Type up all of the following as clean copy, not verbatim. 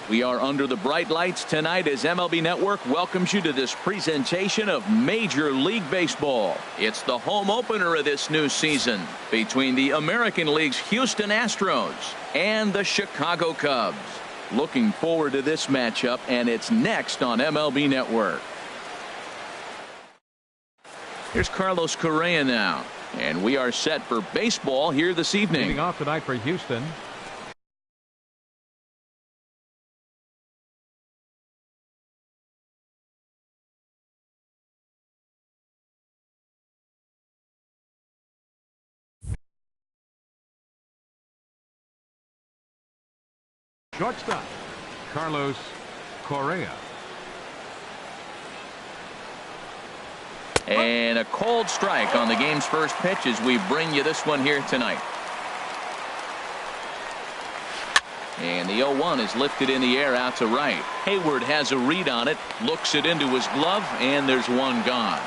We are under the bright lights tonight as MLB Network welcomes you to this presentation of Major League Baseball. It's the home opener of this new season between the American League's Houston Astros and the Chicago Cubs. Looking forward to this matchup, and it's next on MLB Network. Here's Carlos Correa now, and we are set for baseball here this evening. Leading off tonight for Houston. Shortstop, Carlos Correa. And a cold strike on the game's first pitch as we bring you this one here tonight. And the 0-1 is lifted in the air out to right. Hayward has a read on it, looks it into his glove, and there's one gone.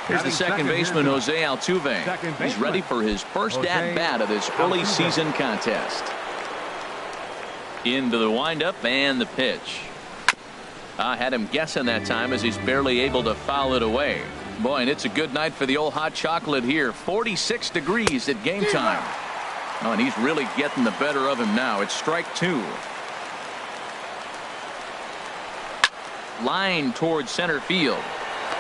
Here's the second baseman, Jose Altuve. He's ready for his first at-bat of this early season contest. Into the windup and the pitch. I had him guessing that time as he's barely able to foul it away. Boy, and it's a good night for the old hot chocolate here. 46 degrees at game time. Oh, and he's really getting the better of him now. It's strike two. Line towards center field.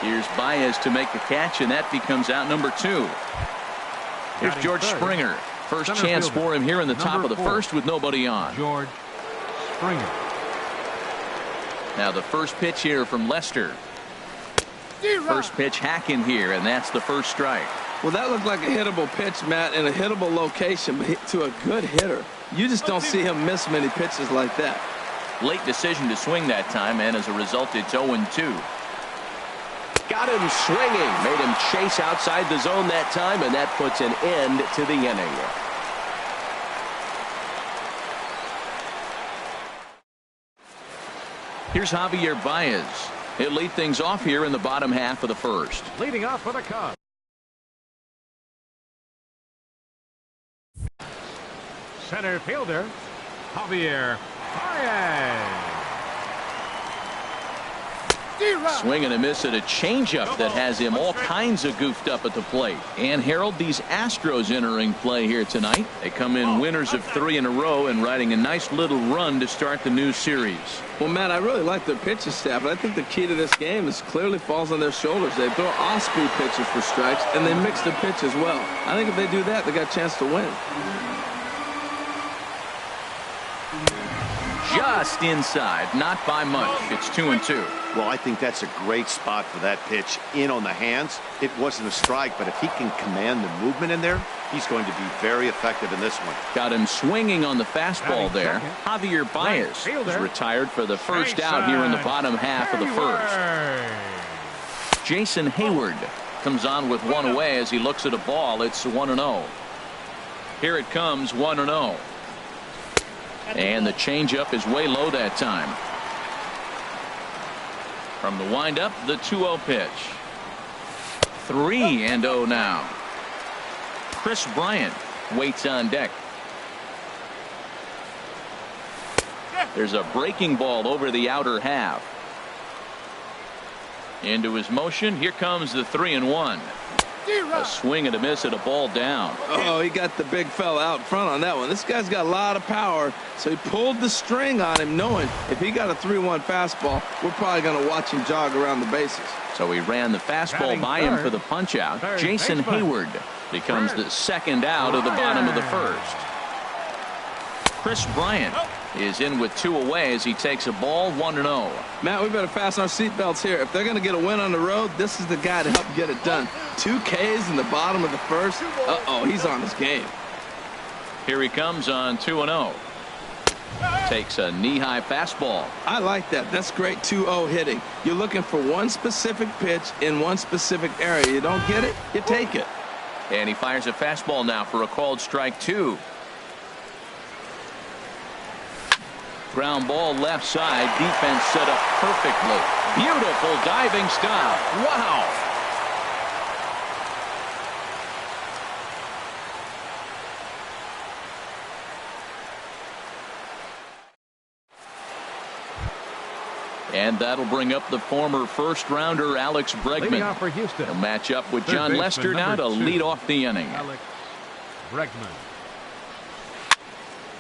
Here's Baez to make the catch, and that becomes out number two. Here's George Springer. First chance for him here in the top of the first with nobody on. George Springer. Now the first pitch here from Lester. First pitch hacking here, and that's the first strike. Well, that looked like a hittable pitch, Matt, in a hittable location, but to a good hitter. You just don't see him miss many pitches like that. Late decision to swing that time, and as a result, it's 0-2. Got him swinging, made him chase outside the zone that time, and that puts an end to the inning. Here's Javier Baez. He'll lead things off here in the bottom half of the first. Leading off for the Cubs. Center fielder, Javier Baez. Swing and a miss at a changeup that has him all kinds of goofed up at the plate. And Harold, these Astros entering play here tonight. They come in winners of 3 in a row and riding a nice little run to start the new series. Well, Matt, I really like their pitching staff, but I think the key to this game is clearly falls on their shoulders. They throw off-speed pitches for strikes, and they mix their pitch as well. I think if they do that, they got a chance to win. Just inside, not by much. It's 2-2. Well, I think that's a great spot for that pitch. In on the hands. It wasn't a strike, but if he can command the movement in there, he's going to be very effective in this one. Got him swinging on the fastball there. Javier Baez is retired for the first out here in the bottom half of the first. Jason Hayward comes on with one away as he looks at a ball. It's 1-0. Here it comes, 1-0. And the changeup is way low that time. From the windup, the 2-0 pitch. 3-0 now. Chris Bryant waits on deck. There's a breaking ball over the outer half. Into his motion. Here comes the 3-1. A swing and a miss at a ball down. Oh, he got the big fella out front on that one. This guy's got a lot of power, so he pulled the string on him, knowing if he got a 3-1 fastball, we're probably going to watch him jog around the bases. So he ran the fastball by him for the punch out. Jason Hayward becomes the second out of the bottom of the first. Chris Bryant is in with 2 away as he takes a ball, 1-0. Matt, we better fasten our seatbelts here. If they're going to get a win on the road, this is the guy to help get it done. 2 Ks in the bottom of the first. Uh-oh, he's on his game. Here he comes on 2-0. Takes a knee-high fastball. I like that. That's great 2-0 hitting. You're looking for one specific pitch in one specific area. You don't get it, you take it. And he fires a fastball now for a called strike 2. Ground ball left side. Defense set up perfectly. Beautiful diving stop. Wow. And that'll bring up the former first-rounder Alex Leading Bregman. off for Houston. He'll match up with Third John baseman, Lester now to number 2, lead off the inning. Alex Bregman.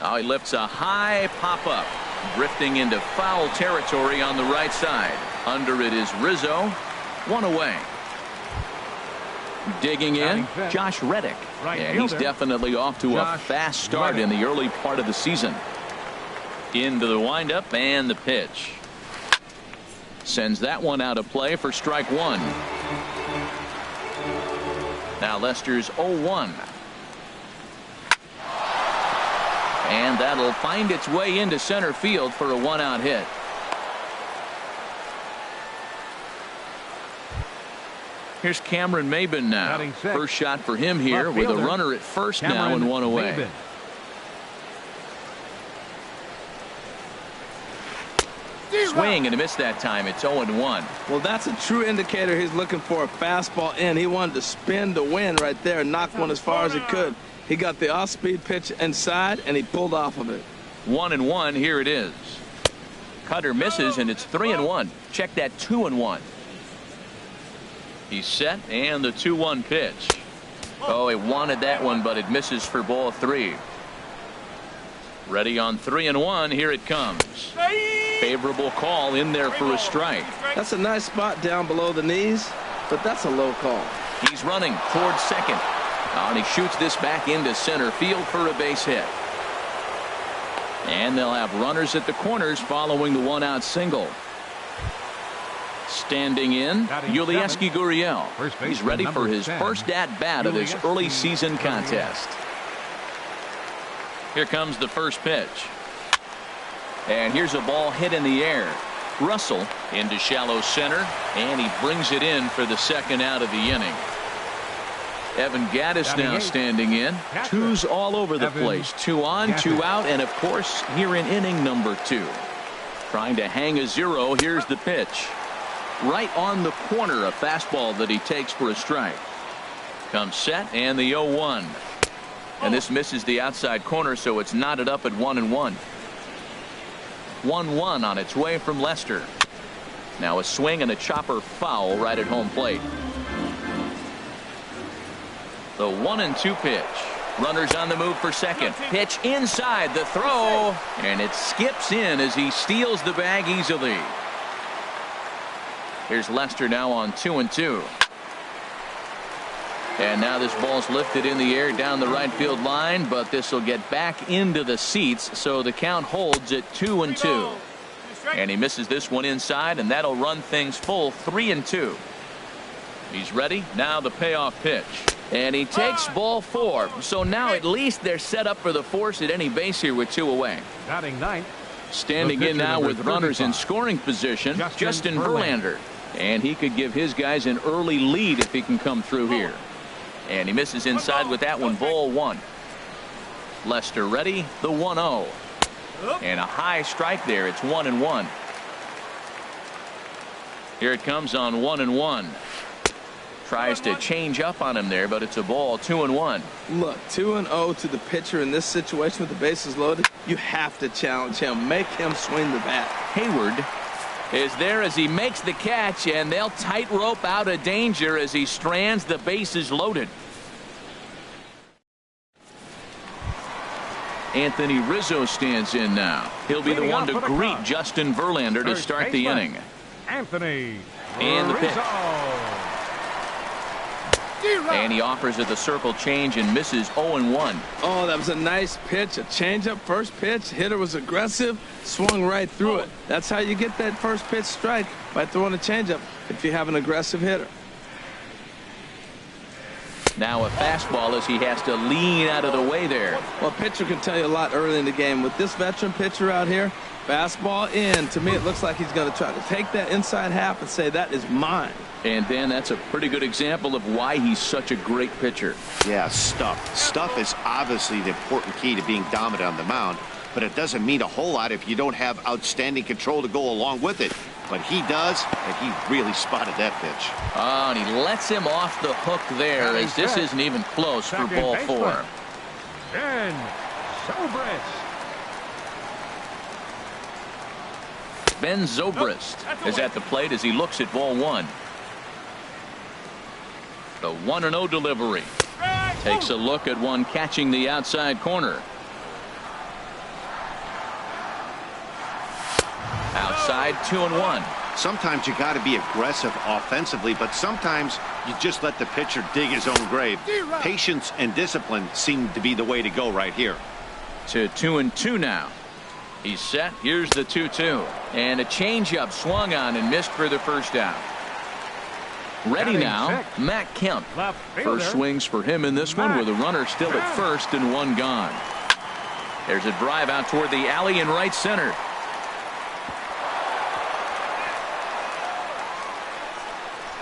Now he lifts a high pop-up, drifting into foul territory on the right side. Under it is Rizzo. One away. Digging in, Josh Reddick. And he's definitely off to a fast start in the early part of the season. Into the windup and the pitch. Sends that one out of play for strike one. Now Lester's 0-1. And that'll find its way into center field for a one-out hit. Here's Cameron Maybin now. First shot for him here with a runner at first now and one away. Maybin. Swing and a miss that time. It's 0-1. Well, that's a true indicator he's looking for a fastball in. He wanted to spin to win right there and knock one as far as he could. He got the off-speed pitch inside, and he pulled off of it. 1-1. Here it is. Cutter misses, and it's 3-1. Check that 2-1. He's set, and the 2-1 pitch. Oh, he wanted that one, but it misses for ball 3. Ready on 3-1. Here it comes. Favorable call in there for a strike. That's a nice spot down below the knees, but that's a low call. He's running towards second. And he shoots this back into center field for a base hit. And they'll have runners at the corners following the one-out single. Standing in, Yulieski Gurriel. He's ready for his first at-bat of this early season contest. Here comes the first pitch. And here's a ball hit in the air. Russell into shallow center, and he brings it in for the second out of the inning. Evan Gattis now standing in. Twos all over the place. 2 on, 2 out, and of course here in inning number 2. Trying to hang a 0. Here's the pitch. Right on the corner, a fastball that he takes for a strike. Comes set, and the 0-1. And this misses the outside corner, so it's knotted up at 1-1. 1-1 on its way from Lester. Now a swing and a chopper foul right at home plate. The 1-2 pitch. Runners on the move for second. Pitch inside, the throw, and it skips in as he steals the bag easily. Here's Lester now on 2-2. And now this ball's lifted in the air down the right field line, but this will get back into the seats, so the count holds at 2-2. And he misses this one inside, and that'll run things full 3-2. He's ready. Now the payoff pitch. And he takes ball 4. So now at least they're set up for the force at any base here with 2 away. Batting ninth. Standing in now with runners in scoring position, Justin Verlander. And he could give his guys an early lead if he can come through here. And he misses inside with that one. Ball 1. Lester ready. The 1-0. And a high strike there. It's 1-1. Here it comes on 1-1. Tries to change up on him there, but it's a ball. 2-1. Look, 2-0 to the pitcher in this situation with the bases loaded. You have to challenge him. Make him swing the bat. Hayward is there as he makes the catch, and they'll tightrope out of danger as he strands the bases loaded. Anthony Rizzo stands in now. He'll be the one to greet Justin Verlander to start the inning. Anthony And the pitch. Rizzo. And he offers it the circle change and misses 0-1. Oh, that was a nice pitch. A changeup first pitch. Hitter was aggressive. Swung right through it. That's how you get that first pitch strike, by throwing a changeup if you have an aggressive hitter. Now a fastball as he has to lean out of the way there. Well, a pitcher can tell you a lot early in the game. With this veteran pitcher out here, fastball in. To me, it looks like he's going to try to take that inside half and say, that is mine. And then that's a pretty good example of why he's such a great pitcher. Yeah, stuff. Stuff is obviously the important key to being dominant on the mound, but it doesn't mean a whole lot if you don't have outstanding control to go along with it. But he does, and he really spotted that pitch. Oh, and he lets him off the hook there as this isn't even close for ball 4. And Sobris. Ben Zobrist is at the plate as he looks at ball one. The 1-0 delivery. Takes a look at one catching the outside corner. Outside 2-1. Sometimes you got to be aggressive offensively, but sometimes you just let the pitcher dig his own grave. Patience and discipline seem to be the way to go right here. To 2-2 now. He's set. Here's the 2-2. And a changeup swung on and missed for the first out. Ready now, Matt Kemp. First swings for him in this one with a runner still at first and one gone. There's a drive out toward the alley in right center.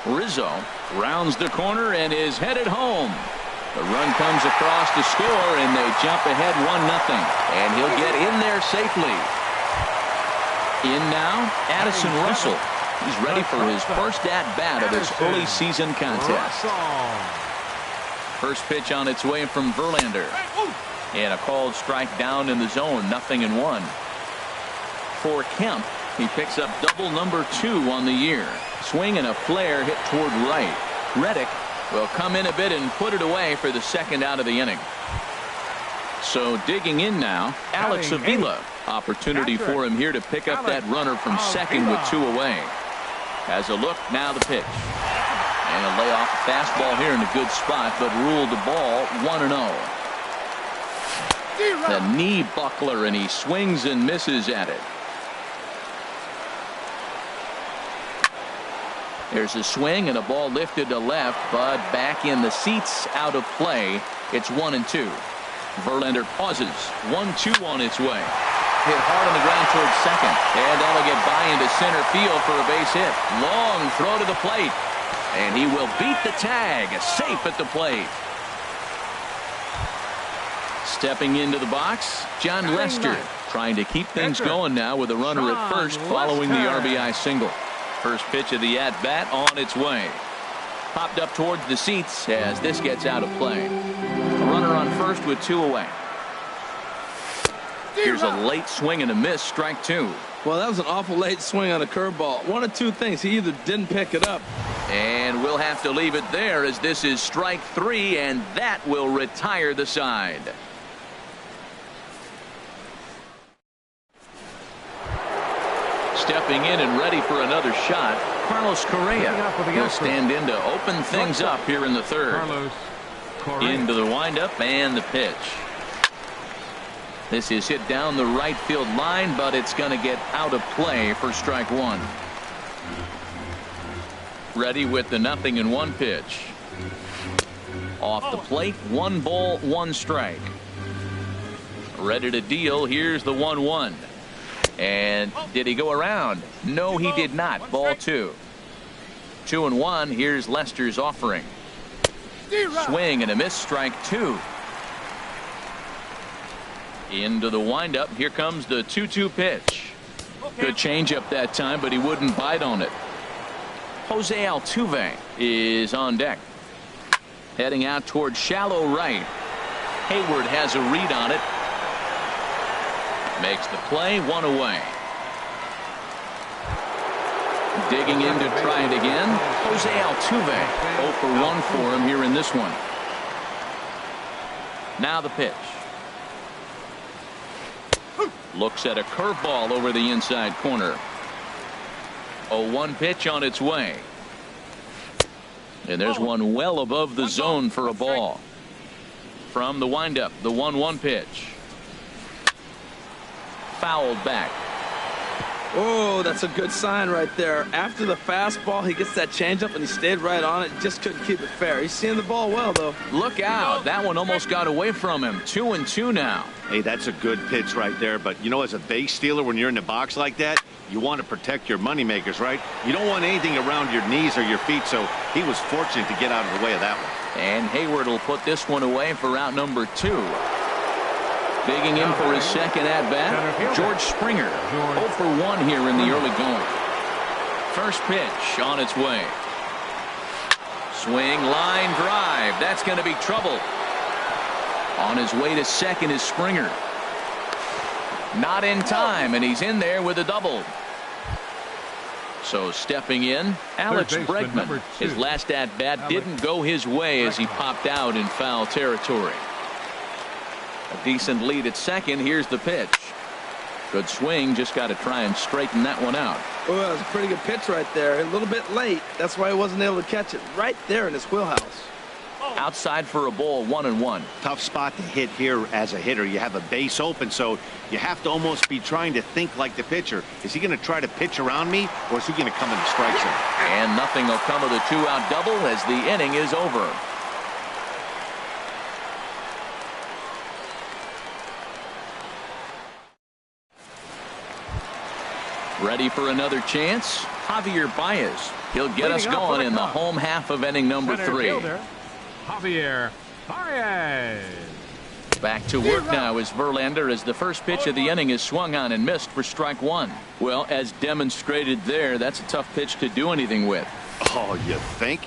Rizzo rounds the corner and is headed home. The run comes across to score, and they jump ahead 1-0. And he'll get in there safely. In now, Addison Russell. He's ready for his first at-bat of this early season contest. First pitch on its way from Verlander. And a called strike down in the zone, 0-1. For Kemp, he picks up double number 2 on the year. Swing and a flare hit toward right. Reddick will come in a bit and put it away for the second out of the inning. So digging in now, Alex Avila. Opportunity for him here to pick up that runner from second with 2 away. Has a look, now the pitch. And a layoff fastball here in a good spot, but ruled the ball 1-0. The knee buckler, and he swings and misses at it. There's a swing and a ball lifted to left, but back in the seats, out of play. It's 1-2. Verlander pauses. 1-2 on its way. Hit hard on the ground towards second, and that'll get by into center field for a base hit. Long throw to the plate, and he will beat the tag. Safe at the plate. Stepping into the box, John Lester, trying to keep things going now with a runner at first following the RBI single. First pitch of the at-bat on its way. Popped up towards the seats as this gets out of play. A runner on first with 2 away. Here's a late swing and a miss, strike 2. Well, that was an awful late swing on a curveball. One of two things. He either didn't pick it up. And we'll have to leave it there as this is strike 3, and that will retire the side. Stepping in and ready for another shot, Carlos Correa will stand in to open things up here in the third. Into the windup and the pitch. This is hit down the right field line, but it's going to get out of play for strike 1. Ready with the 0-1 pitch. Off the plate, 1 ball, 1 strike. Ready to deal. Here's the 1-1. And did he go around? No, he did not. Ball 2. 2-1. Here's Lester's offering. Swing and a miss, strike 2. Into the windup. Here comes the 2-2 pitch. Good changeup that time, but he wouldn't bite on it. Jose Altuve is on deck. Heading out toward shallow right. Hayward has a read on it. Makes the play, 1 away. Digging in to try it again. Jose Altuve 0 for 1 for him here in this one. Now the pitch. Looks at a curveball over the inside corner. 0-1 pitch on its way. And there's one well above the zone for a ball. From the windup, the 1-1 pitch. Fouled back. Oh, that's a good sign right there. After the fastball, he gets that changeup and he stayed right on it. Just couldn't keep it fair. He's seeing the ball well, though. Look out. That one almost got away from him. 2-2 now. Hey, that's a good pitch right there. But, you know, as a base stealer, when you're in the box like that, you want to protect your moneymakers, right? You don't want anything around your knees or your feet, so he was fortunate to get out of the way of that one. And Hayward will put this one away for out number 2. Digging in for his second at-bat, George Springer. 0 for 1 here in the early going. First pitch on its way. Swing, line drive. That's going to be trouble. On his way to second is Springer. Not in time, and he's in there with a double. So stepping in, Alex Bregman. His last at-bat didn't go his way as he popped out in foul territory. A decent lead at second. Here's the pitch. Good swing. Just got to try and straighten that one out. Oh, that was a pretty good pitch right there. A little bit late. That's why he wasn't able to catch it right there in his wheelhouse. Outside for a ball, 1-1. Tough spot to hit here as a hitter. You have a base open, so you have to almost be trying to think like the pitcher. Is he going to try to pitch around me, or is he going to come in the strike zone? And nothing will come of the two-out double as the inning is over. Ready for another chance? Javier Baez. He'll get us going in the home half of inning number 3. Javier Baez. Back to work now is Verlander as the first pitch of the inning is swung on and missed for strike 1. Well, as demonstrated there, that's a tough pitch to do anything with. Oh, you think?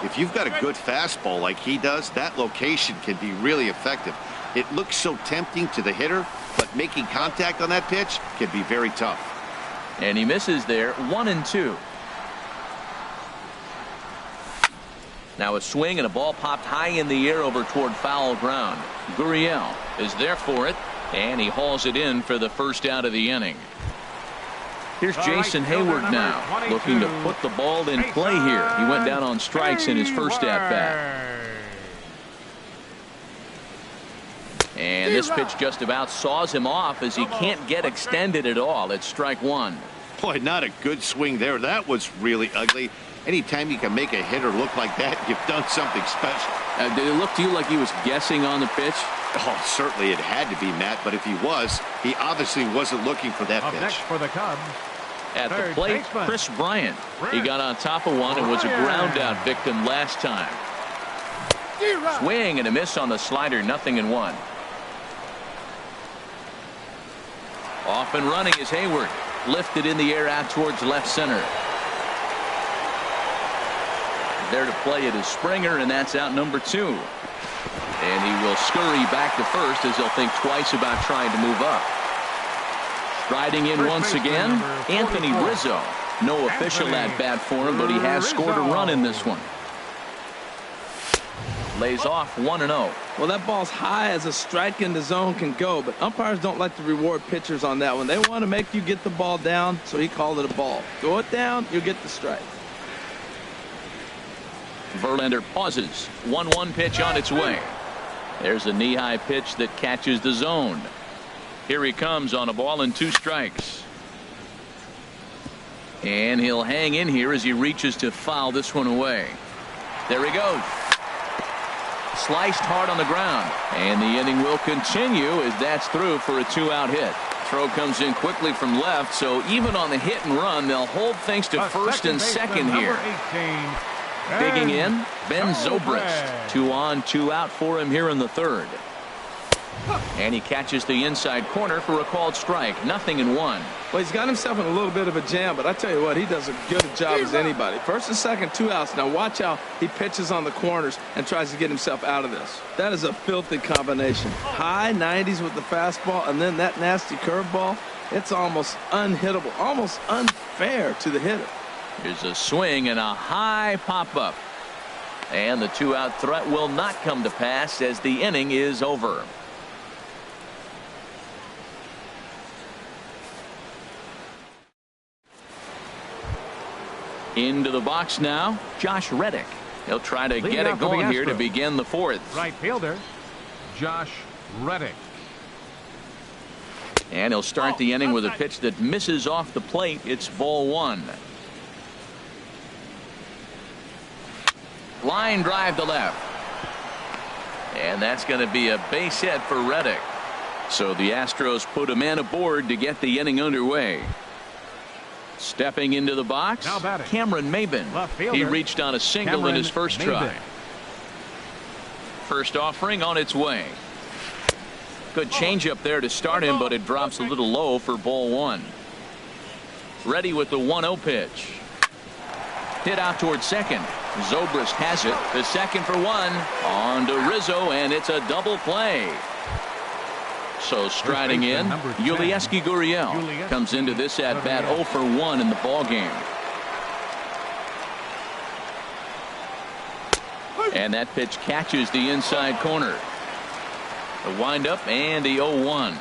If you've got a good fastball like he does, that location can be really effective. It looks so tempting to the hitter, but making contact on that pitch can be very tough. And he misses there, 1-2. Now a swing and a ball popped high in the air over toward foul ground. Gurriel is there for it, and he hauls it in for the first out of the inning. Here's Jason Hayward now, looking to put the ball in play here. He went down on strikes in his first at-bat. And this pitch just about saws him off as he can't get extended at all. It's strike 1. Boy, not a good swing there. That was really ugly. Anytime you can make a hitter look like that, you've done something special. Did it look to you like he was guessing on the pitch? Oh, certainly it had to be, Matt, but if he was, he obviously wasn't looking for that pitch. Next for the Cubs. At the plate, Chris Bryant. He got on top of one and was a ground out victim last time. Swing and a miss on the slider, 0-1. Off and running is Hayward. Lifted in the air out towards left center. There to play it is Springer, and that's out number 2. And he will scurry back to first as he'll think twice about trying to move up. Striding in once again, Anthony Rizzo. No official at bat for him, but he has scored a run in this one. Lays off 1-0. Well, that ball's high as a strike in the zone can go, but umpires don't like to reward pitchers on that one. They want to make you get the ball down, so he called it a ball. Throw it down, you'll get the strike. Verlander pauses. 1-1 pitch on its way. There's a knee-high pitch that catches the zone. Here he comes on a ball and 2 strikes. And he'll hang in here as he reaches to foul this one away. There he goes. Sliced hard on the ground. And the inning will continue as that's through for a 2-out hit. Throw comes in quickly from left, so even on the hit and run, they'll hold things to first and second here. Digging in, Ben Zobrist. 2 on, 2 out for him here in the 3rd. And he catches the inside corner for a called strike. 0-1. Well, he's got himself in a little bit of a jam, but I tell you what, he does a good job as anybody. First and second, 2 outs. Now watch how he pitches on the corners and tries to get himself out of this. That is a filthy combination. High 90s with the fastball, and then that nasty curveball. It's almost unhittable, almost unfair to the hitter. Here's a swing and a high pop-up. And the 2-out threat will not come to pass as the inning is over. Into the box now, Josh Reddick. He'll try to get it going here to begin the 4th. Right fielder, Josh Reddick. And he'll start the inning with a pitch that misses off the plate. It's ball 1. Line drive to left. And that's going to be a base hit for Reddick. So the Astros put a man aboard to get the inning underway. Stepping into the box, Cameron Maybin. He reached on a single in his first try. First offering on its way. Good changeup there to start him, but it drops a little low for ball 1. Ready with the 1-0 pitch. Hit out towards second. Zobrist has it. The second for 1. On to Rizzo, and it's a double play. So striding in, Yulieski Gurriel comes into this at bat 0 for 1 in the ball game. And that pitch catches the inside corner. The windup and the 0-1.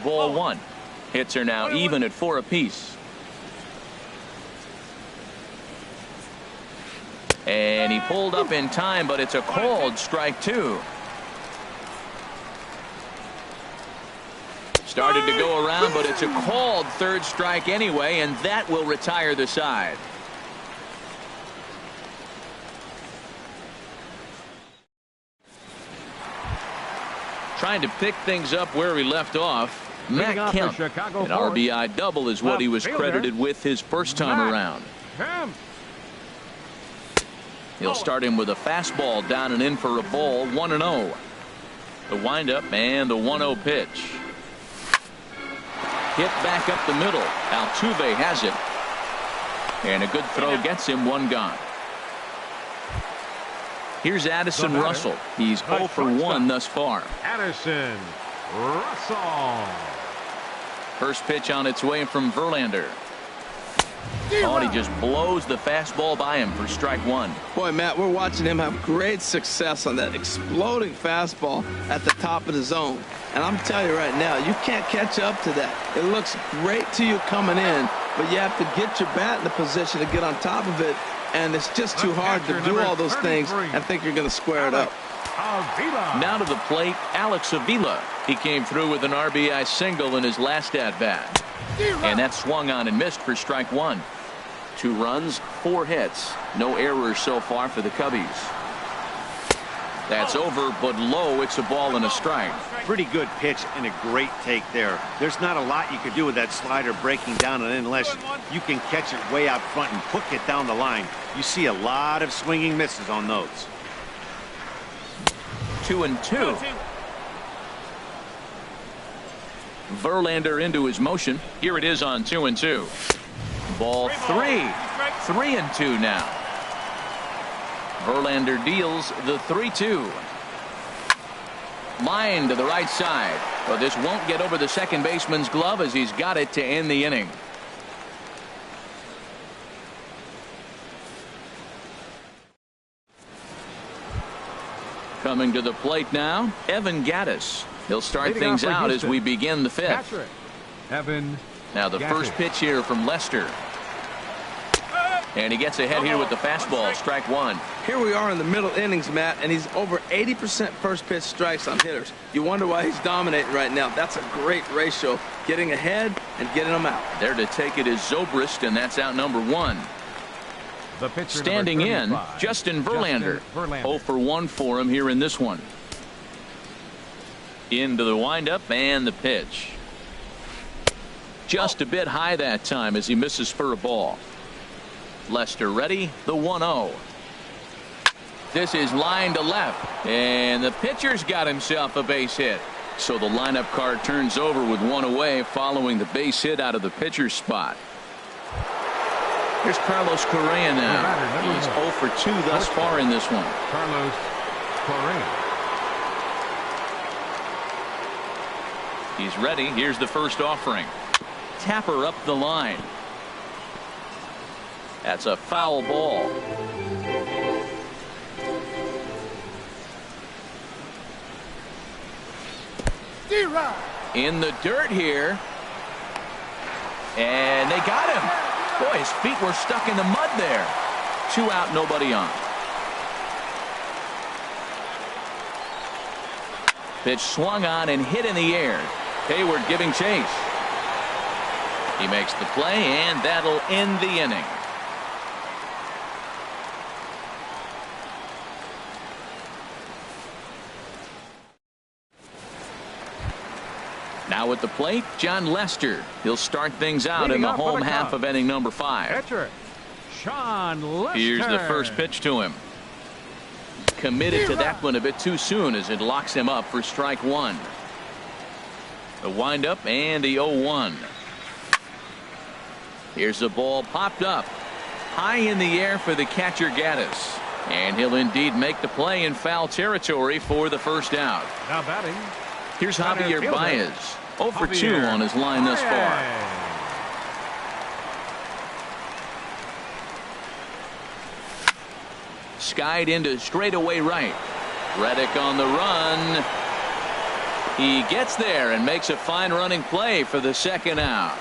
Ball one. Hits are now even at 4 apiece. And he pulled up in time, but it's a called strike 2. Started to go around, but it's a called third strike anyway, and that will retire the side. Trying to pick things up where he left off. Matt Kemp, an RBI double is what he was credited with his first time around. He'll start him with a fastball down and in for a ball, 1-0. The windup and the 1-0 pitch. Hit back up the middle. Altuve has it. And a good throw gets him 1 gone. Here's Addison Russell. He's 0 for 1 thus far. Addison Russell. First pitch on its way from Verlander. Oh, and he just blows the fastball by him for strike 1. Boy, Matt, we're watching him have great success on that exploding fastball at the top of the zone. And I'm telling you right now, you can't catch up to that. It looks great to you coming in, but you have to get your bat in the position to get on top of it. And it's just too hard to do all those things and think you're going to square it up. Now to the plate, Alex Avila. He came through with an RBI single in his last at-bat. And that swung on and missed for strike 1. 2 runs, 4 hits. No errors so far for the Cubbies. That's over, but low. It's a ball and a strike. Pretty good pitch and a great take there. There's not a lot you can do with that slider breaking down and in unless you can catch it way out front and hook it down the line. You see a lot of swinging misses on those. 2-2. Verlander into his motion. Here it is on 2-2. Ball 3. 3-2 now. Verlander deals the 3-2. Line to the right side. But this won't get over the second baseman's glove as he's got it to end the inning. Coming to the plate now, Evan Gattis. He'll start things out as we begin the 5th. Evan. Now the first pitch here from Lester. And he gets ahead here with the fastball, strike 1. Here we are in the middle innings, Matt, and he's over 80% first pitch strikes on hitters. You wonder why he's dominating right now. That's a great ratio, getting ahead and getting them out. There to take it is Zobrist, and that's out number 1. The pitcher standing in, Justin Verlander. 0 for 1 for him here in this one. Into the windup and the pitch. Just a bit high that time as he misses for a ball. Lester ready, the 1-0. This is line to left, and the pitcher's got himself a base hit. So the lineup card turns over with 1 away following the base hit out of the pitcher's spot. Here's Carlos Correa now. He's 0 for 2 thus far in this one. Carlos Correa. He's ready. Here's the first offering. Tapper up the line. That's a foul ball. In the dirt here. And they got him. Boy, his feet were stuck in the mud there. 2 out, nobody on. Pitch swung on and hit in the air. Hayward giving chase. He makes the play, and that'll end the inning. Now at the plate, John Lester. He'll start things out in the home half of inning number 5. Pitcher, Sean Lester. Here's the first pitch to him. Committed to that one a bit too soon as it locks him up for strike 1. The windup and the 0-1. Here's the ball popped up high in the air for the catcher Gattis. And he'll indeed make the play in foul territory for the first out. Now batting. Here's Javier Baez. 0 for 2 on his line thus far. skied into straightaway right. Reddick on the run. He gets there and makes a fine running play for the second out.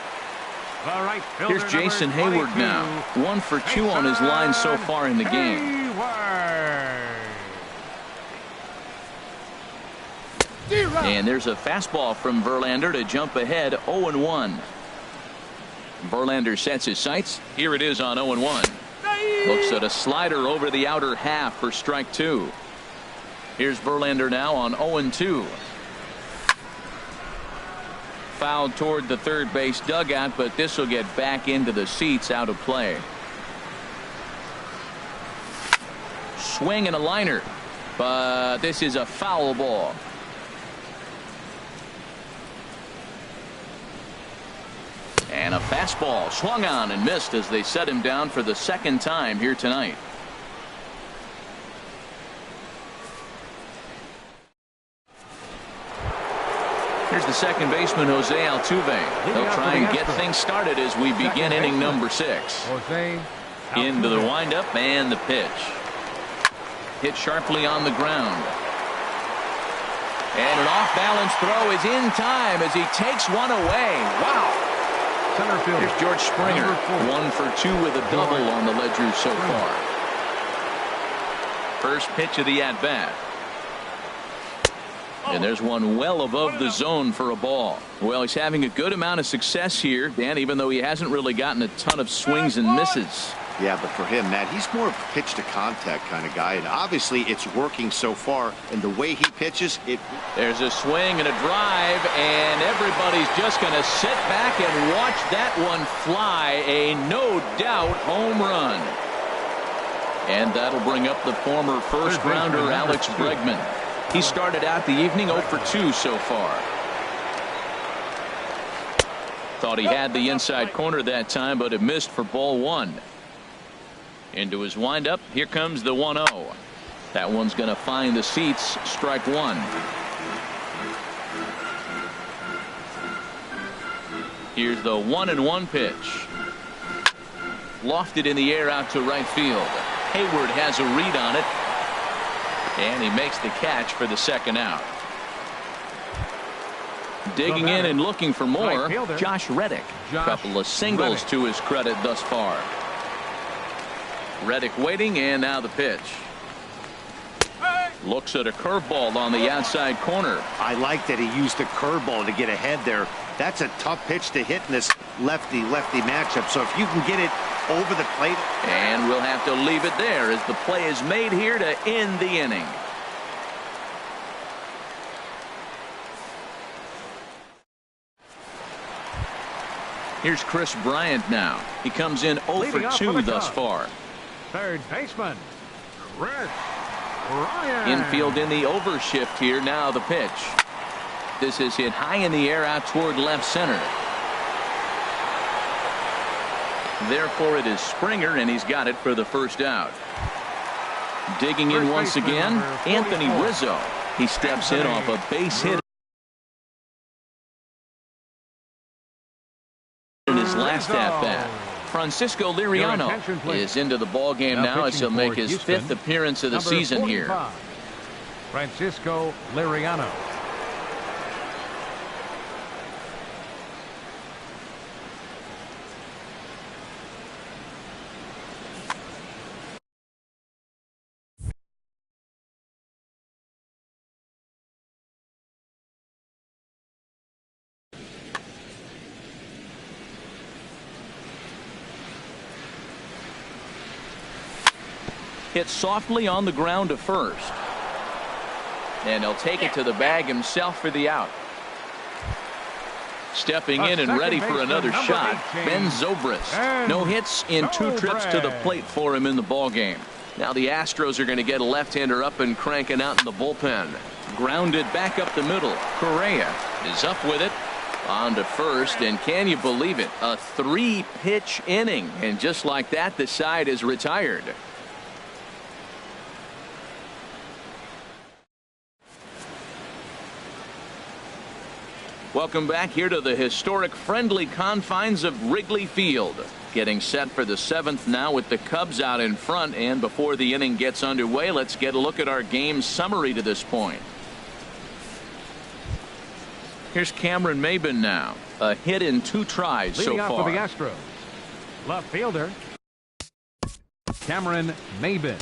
Here's Jason Hayward now. 1 for 2 on his line so far in the game. And there's a fastball from Verlander to jump ahead 0-1. Verlander sets his sights. Here it is on 0-1. Looks at a slider over the outer half for strike 2. Here's Verlander now on 0-2. Fouled toward the third base dugout, but this will get back into the seats, out of play. Swing and a liner, but this is a foul ball. And a fastball swung on and missed as they set him down for the second time here tonight. Here's the second baseman, Jose Altuve. They'll try and get things started as we begin inning number 6. Into the windup and the pitch. Hit sharply on the ground. And an off-balance throw is in time as he takes one away. Wow. Center field. Here's George Springer. 1 for 2 with a double on the ledger so far. First pitch of the at-bat. And there's one well above the zone for a ball. Well, he's having a good amount of success here, Dan, even though he hasn't really gotten a ton of swings and misses. Yeah, but for him, Matt, he's more of a pitch to contact kind of guy, and obviously it's working so far. And the way he pitches it. There's a swing and a drive, and everybody's just going to sit back and watch that one fly. A no doubt home run. And that'll bring up the former first rounder Alex Bregman. He started out the evening 0 for 2 so far. Thought he had the inside corner that time, but it missed for ball 1. Into his windup. Here comes the 1-0. That one's going to find the seats. Strike 1. Here's the 1-1 pitch. Lofted in the air out to right field. Hayward has a read on it. And he makes the catch for the second out. Digging in and looking for more, Josh Reddick. Couple of singles to his credit thus far. Reddick waiting, and now the pitch. Looks at a curveball on the outside corner. I like that he used the curveball to get ahead there. That's a tough pitch to hit in this lefty-lefty matchup. So if you can get it over the plate. And we'll have to leave it there as the play is made here to end the inning. Here's Chris Bryant now. He comes in 0 for 2 thus far. Third baseman, Chris Bryant. Infield in the overshift here. Now the pitch. This is hit high in the air out toward left center. Therefore it is Springer, and he's got it for the first out. Digging in once again, Anthony Rizzo. He steps in off a base hit in his last at bat. Francisco Liriano is into the ball game now as he'll make his 5th appearance of the season here. Francisco Liriano. Hit softly on the ground to first. And he'll take it to the bag himself for the out. Stepping in and ready for another shot, Ben Zobrist. No hits in 2 trips to the plate for him in the ball game. Now the Astros are going to get a left-hander up and cranking out in the bullpen. Grounded back up the middle. Correa is up with it. On to first, and can you believe it? A 3-pitch inning. And just like that, the side is retired. Welcome back here to the historic friendly confines of Wrigley Field. Getting set for the 7th now with the Cubs out in front. And before the inning gets underway, let's get a look at our game summary to this point. Here's Cameron Maybin now. A hit in 2 tries so Leading far. off for the Astros, left fielder Cameron Maybin.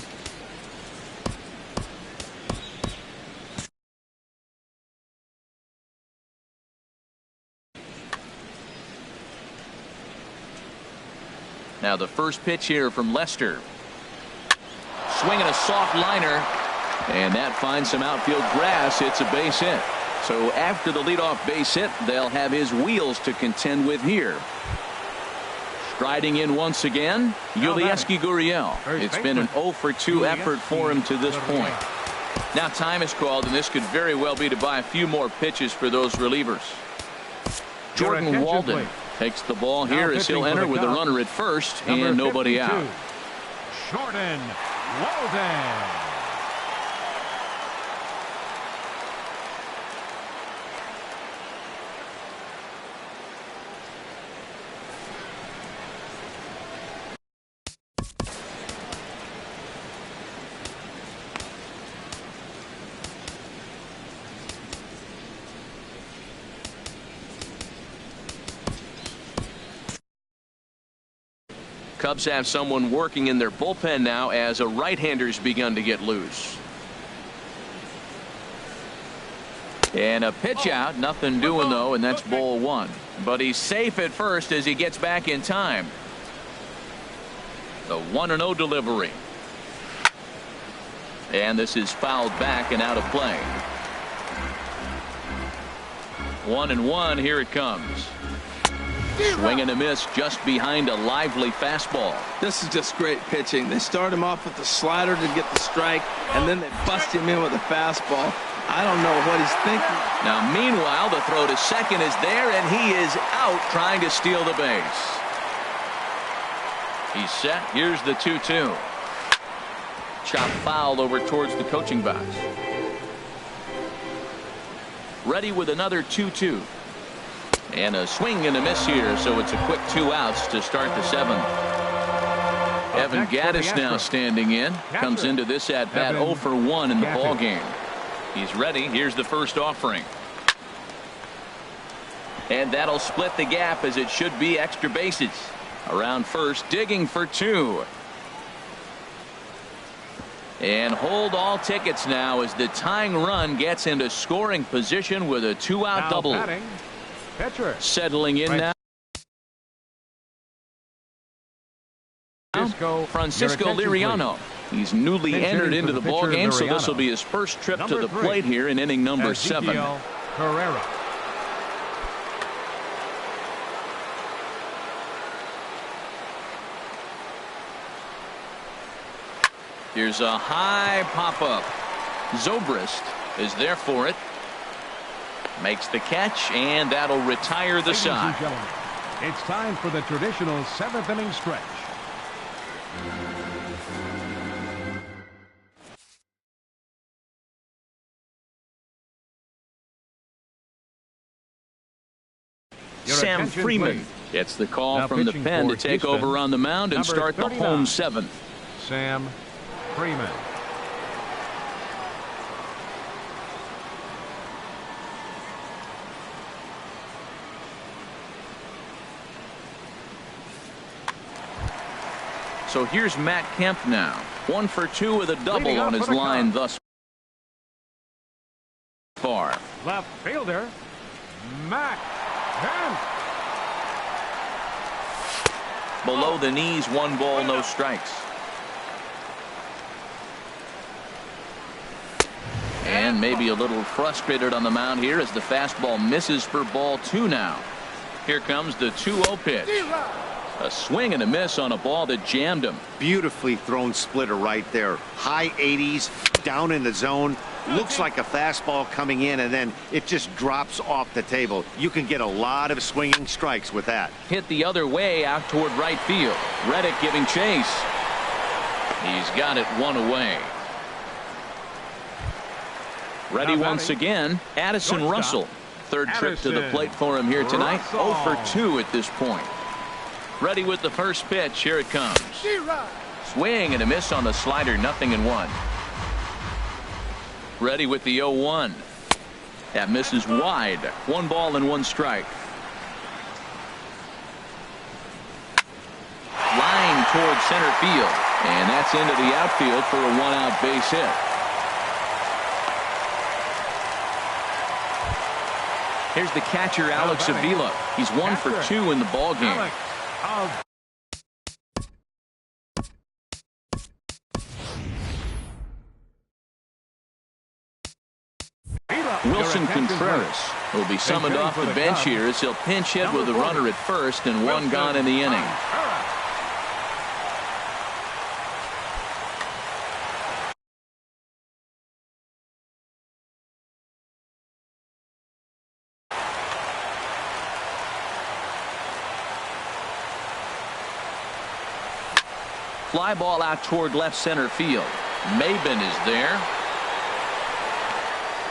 Now the first pitch here from Lester. Swinging a soft liner. And that finds some outfield grass. It's a base hit. So after the leadoff base hit, they'll have his wheels to contend with here. Striding in once again, Yulieski Gurriel. It's been an 0 for 2 effort for him to this point. Now time is called, and this could very well be to buy a few more pitches for those relievers. Jordan Walden takes the ball here as he'll enter with a runner at first and nobody out. Jordan Walden. Cubs have someone working in their bullpen now as a right-hander's begun to get loose. And a pitch out, nothing doing though, and that's ball 1. But he's safe at first as he gets back in time. The 1-0 delivery. And this is fouled back and out of play. 1-1, here it comes. Swing and a miss just behind a lively fastball. This is just great pitching. They start him off with the slider to get the strike, and then they bust him in with a fastball. I don't know what he's thinking. Now meanwhile, the throw to second is there, and he is out trying to steal the base. He's set. Here's the 2-2. Chop foul over towards the coaching box. Ready with another 2-2. And a swing and a miss here, so it's a quick 2 outs to start the 7th. Evan Gattis now standing in. Comes into this at bat 0 for 1 in the ball game. He's ready. Here's the first offering. And that'll split the gap as it should be extra bases. Around first, digging for 2. And hold all tickets now as the tying run gets into scoring position with a 2-out double. Pitcher. Settling in now. Francisco Liriano. He's newly entered into the ball game, so this will be his first trip to the plate here in inning number 7. Herrera. Here's a high pop-up. Zobrist is there for it. Makes the catch, and that'll retire the side. It's time for the traditional 7th inning stretch. Sam Freeman gets the call from the pen to take over on the mound and start the home 7th. Sam Freeman. So here's Matt Kemp now. 1 for 2 with a double on his line thus far. Left fielder, Matt Kemp. Below the knees, 1 ball, no strikes. And maybe a little frustrated on the mound here as the fastball misses for ball 2 now. Here comes the 2-0 pitch. A swing and a miss on a ball that jammed him. Beautifully thrown splitter right there. High 80s, down in the zone. Looks like a fastball coming in, and then it just drops off the table. You can get a lot of swinging strikes with that. Hit the other way out toward right field. Reddick giving chase. He's got it 1 away. Ready once again, Addison Russell. Third trip to the plate for him here tonight. 0 for 2 at this point. Ready with the first pitch. Here it comes. Swing and a miss on the slider. 0-1. Ready with the 0-1. That misses wide. 1 ball and 1 strike. Line toward center field. And that's into the outfield for a 1-out base hit. Here's the catcher, Alex Avila. He's 1 for 2 in the ball game. Wilson Contreras will be summoned off the bench here as he'll pinch hit with a runner at first and 1 gone in the inning. Fly ball out toward left center field. Maben is there.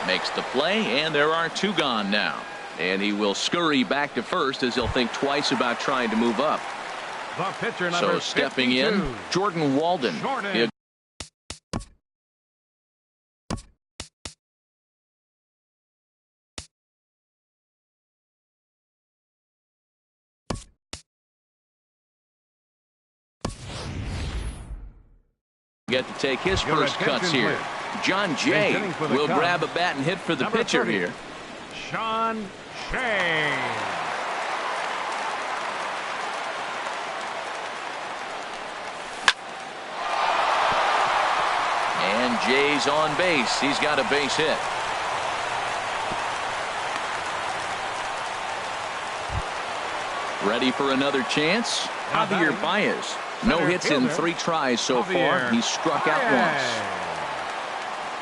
Makes the play, and there are 2 gone now. And he will scurry back to first as he'll think twice about trying to move up. The pitcher, number so stepping 52, in, Jordan Walden. Get to take his first cuts here. John Jay will grab a bat and hit for the pitcher here. Sean Shea. And Jay's on base. He's got a base hit. Ready for another chance? Javier Baez. No hits in 3 tries so far. He's struck out once.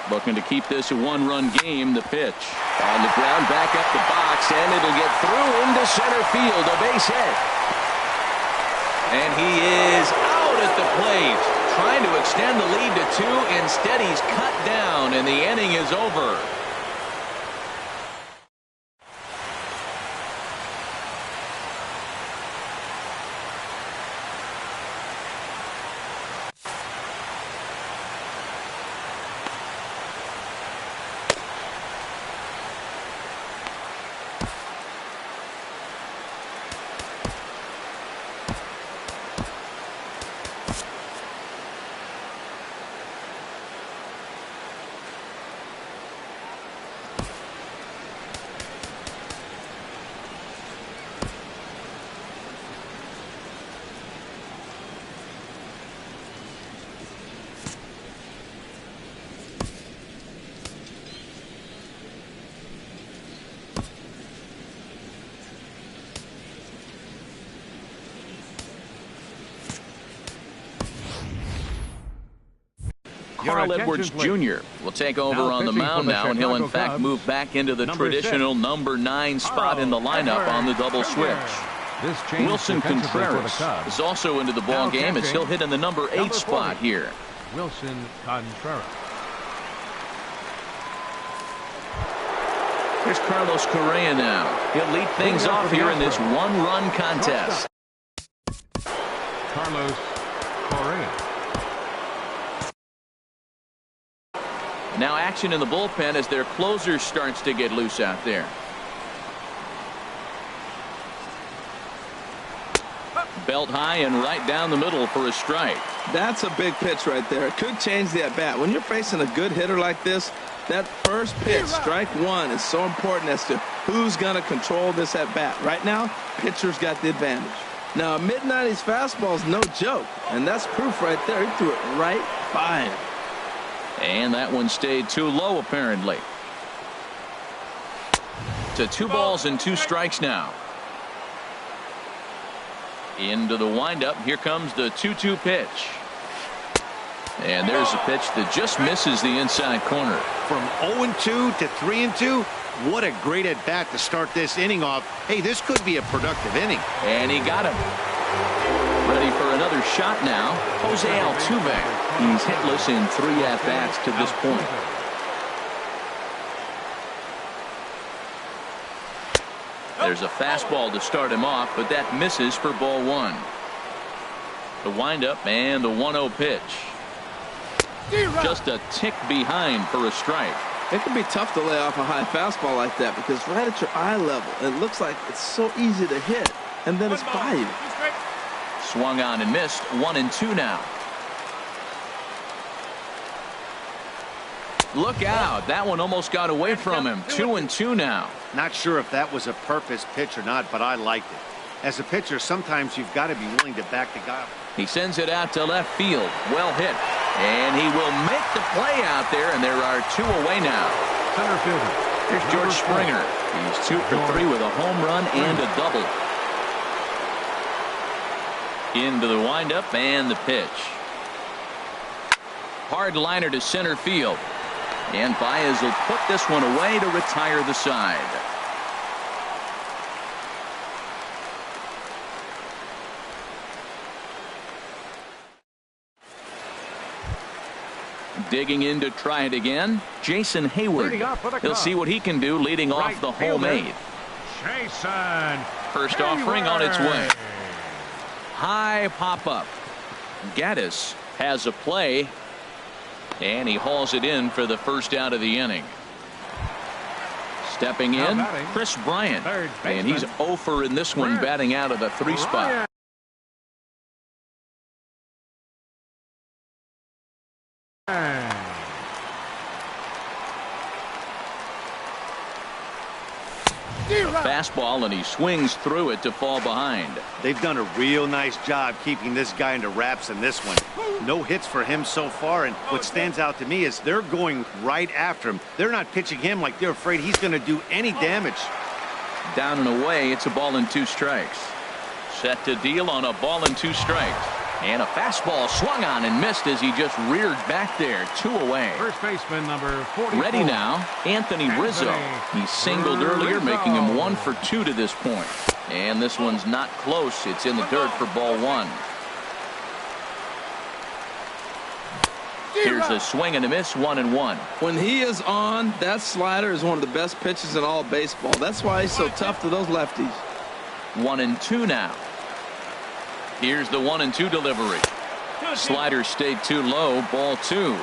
Looking to keep this a 1-run game. The pitch. On the ground, back up the box, and it'll get through into center field. A base hit. And he is out at the plate. Trying to extend the lead to 2. Instead, he's cut down, and the inning is over. Carl Edwards Jr. will take over on the mound now, and he'll in fact move back into the traditional number 9 spot in the lineup on the double switch. Wilson Contreras is also into the ball game as he'll hit in the number 8 spot here. Wilson Contreras. Here's Carlos Correa now. He'll lead things off here in this 1-run contest. Carlos Correa. Now action in the bullpen as their closer starts to get loose out there. Belt high and right down the middle for a strike. That's a big pitch right there. It could change the at-bat. When you're facing a good hitter like this, that first pitch, strike 1, is so important as to who's going to control this at-bat. Right now, pitcher's got the advantage. Now, a mid-90s fastball is no joke, and that's proof right there. He threw it right by him. And that one stayed too low, apparently. To 2 balls and 2 strikes now. Into the windup. Here comes the 2-2 pitch. And there's a pitch that just misses the inside corner. From 0-2 to 3-2. What a great at bat to start this inning off. Hey, this could be a productive inning. And he got him. Ready for another shot now. Jose Altuve. He's hitless in 3 at-bats to this point. There's a fastball to start him off, but that misses for ball 1. The windup and the 1-0 pitch. Just a tick behind for a strike. It can be tough to lay off a high fastball like that because right at your eye level, it looks like it's so easy to hit, and then it's by you. Swung on and missed. 1-2 now. Look out. That one almost got away from him. 2-2 now. Not sure if that was a purpose pitch or not, but I liked it. As a pitcher, sometimes you've got to be willing to back the guy up. He sends it out to left field. Well hit. And he will make the play out there, and there are 2 away now. Center fielder. Here's George Springer. He's 2 for 3 with a home run and a double. Into the windup and the pitch. Hard liner to center field. And Baez will put this one away to retire the side. Digging in to try it again, Jason Hayward. He'll see what he can do leading off the home 8. First offering on its way. High pop-up. Gaddis has a play, and he hauls it in for the first out of the inning. Stepping in, Chris Bryant, and he's 0 for in this one, batting out of the 3 spot. Fastball, and he swings through it to fall behind. They've done a real nice job keeping this guy into wraps in this one. No hits for him so far, and what stands out to me is they're going right after him. They're not pitching him like they're afraid he's going to do any damage. Down and away, it's a ball and 2 strikes. Set to deal on a ball and 2 strikes. And a fastball swung on and missed as he just reared back there. 2 away. First baseman number 44. Ready now, Anthony Rizzo. He singled earlier, making him 1 for 2 to this point. And this one's not close. It's in the dirt for ball 1. Here's a swing and a miss. 1-1. When he is on, that slider is one of the best pitches in all baseball. That's why he's so tough to those lefties. 1-2 now. Here's the 1-2 delivery. Slider stayed too low. Ball 2.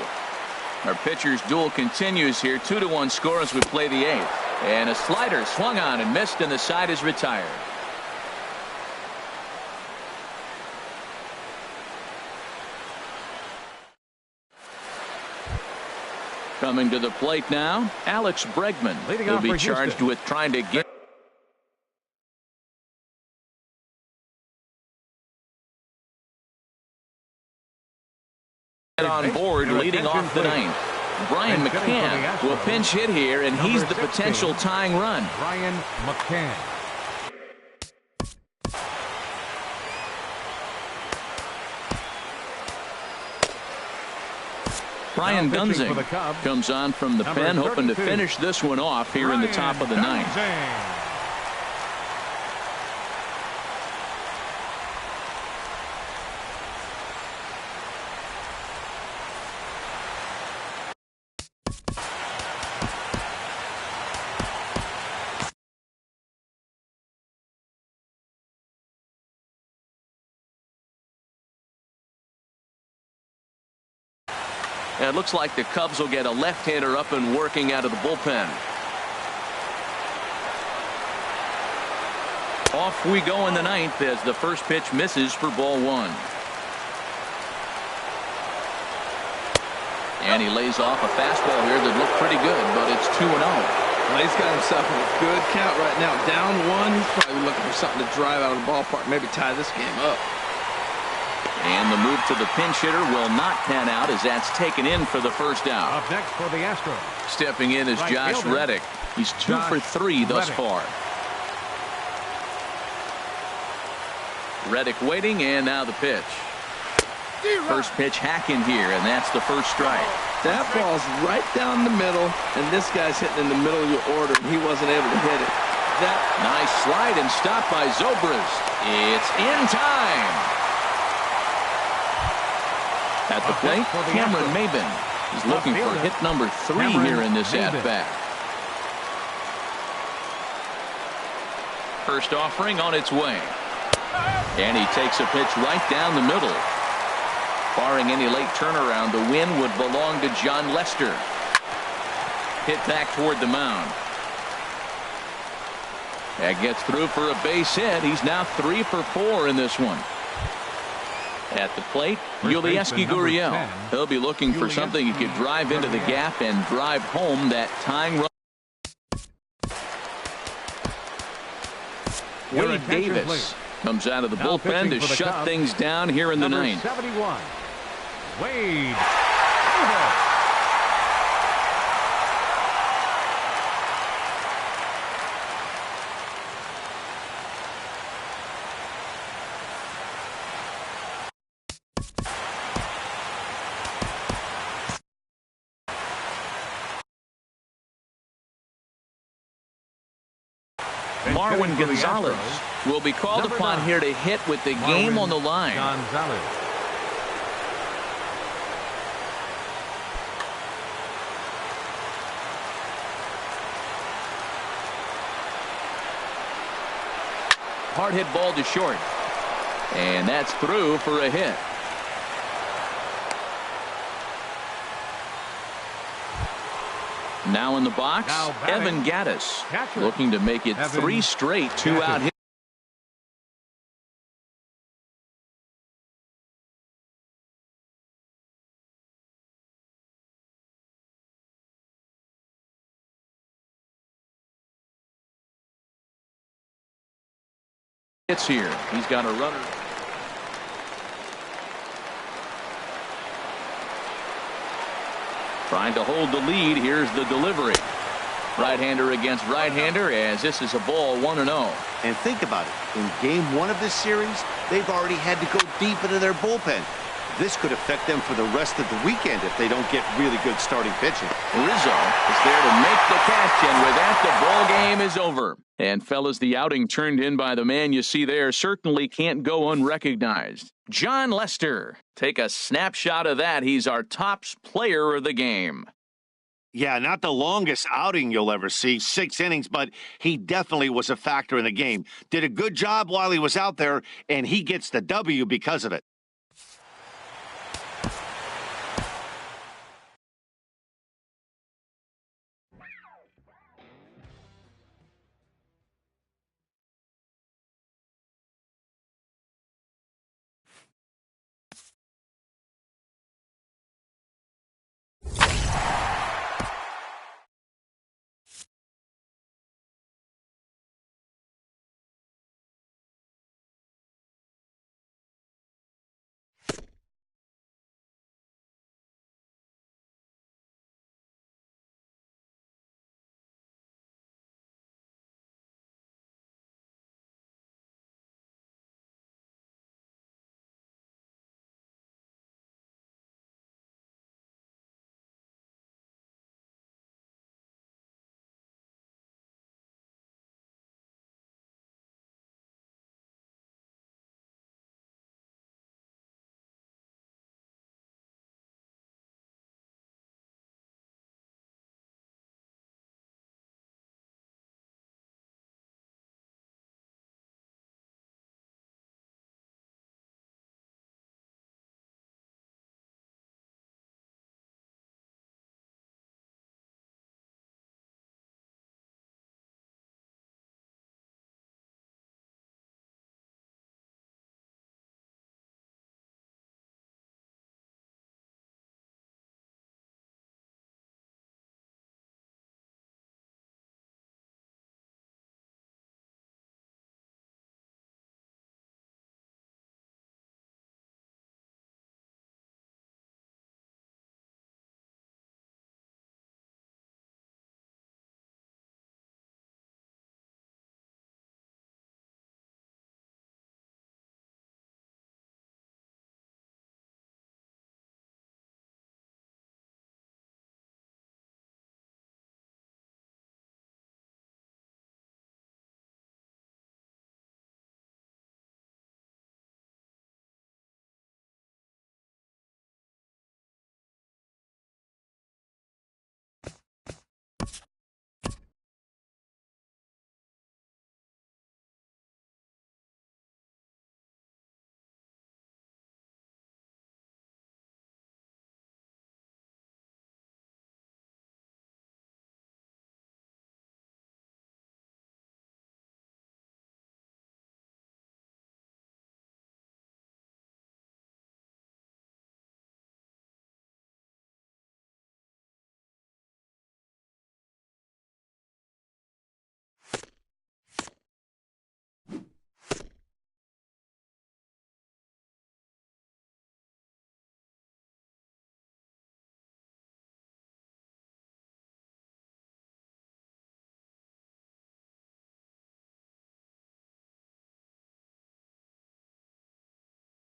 Our pitcher's duel continues here. 2-1 score as we play the 8th. And a slider swung on and missed, and the side is retired. Coming to the plate now, Alex Bregman will be charged with trying to get on board leading off the 9th. Brian McCann will pinch hit here, and he's the potential tying run. Brian McCann. Brian Gunzing comes on from the pen, hoping to finish this one off here in the top of the 9th. It looks like the Cubs will get a left-hander up and working out of the bullpen. Off we go in the 9th as the first pitch misses for ball 1. And he lays off a fastball here that looked pretty good, but it's 2-0. Well, he's got himself in a good count right now. Down 1, he's probably looking for something to drive out of the ballpark, maybe tie this game up. And the move to the pinch hitter will not pan out as that's taken in for the first out. Up next for the Astros. Stepping in is Josh Reddick. He's 2 for 3 thus far. Reddick waiting, and now the pitch. First pitch hack in here, and that's the first strike. That ball's right down the middle, and this guy's hitting in the middle of your order, and he wasn't able to hit it. That nice slide and stop by Zobrist. It's in time. At the plate, Cameron Maybin is looking for hit number 3 here in this at-bat. First offering on its way. And he takes a pitch right down the middle. Barring any late turnaround, the win would belong to Jon Lester. Hit back toward the mound. That gets through for a base hit. He's now 3 for 4 in this one. At the plate, Yulieski Gurriel. He'll be looking for something he could drive into the gap and drive home that tying run. Wade Davis comes out of the bullpen to shut things down here in the ninth. 71. Wade Davis. Marwin Gonzalez will be called upon here to hit with the game on the line. Gonzalez. Hard hit ball to short. And that's through for a hit. Now in the box, Evan Gattis looking to make it 3 straight 2-out hits. Hits here. He's got a runner. Trying to hold the lead. Here's the delivery. Right-hander against right-hander, as this is a ball 1-0. And think about it. In game 1 of this series, they've already had to go deep into their bullpen. This could affect them for the rest of the weekend if they don't get really good starting pitching. Rizzo is there to make the catch, and with that, the ball game is over. And fellas, the outing turned in by the man you see there certainly can't go unrecognized. Jon Lester. Take a snapshot of that. He's our top player of the game. Yeah, not the longest outing you'll ever see, 6 innings, but he definitely was a factor in the game. Did a good job while he was out there, and he gets the W because of it.